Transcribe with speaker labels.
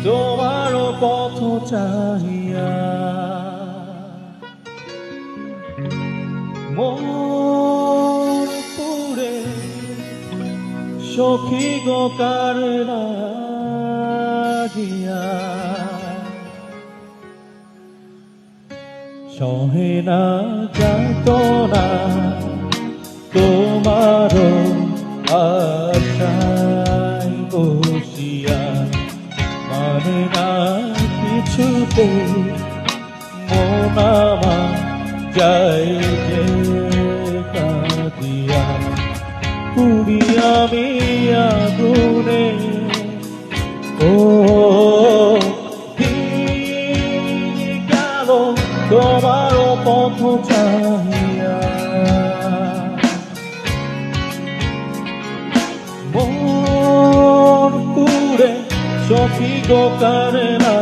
Speaker 1: তোমারও পথ চাহিয়া মন পুরে সখী গো কারে লাগিয়া সহে না যাতনা তোমারও আশায় বসিয়া মানে না কিছুতে মন আমার যায় যে কাঁদিয়া পুরি আমি আগুনে ও গেল তোমারও পথ চাহিয়া মন পুরে সখী গো কারে না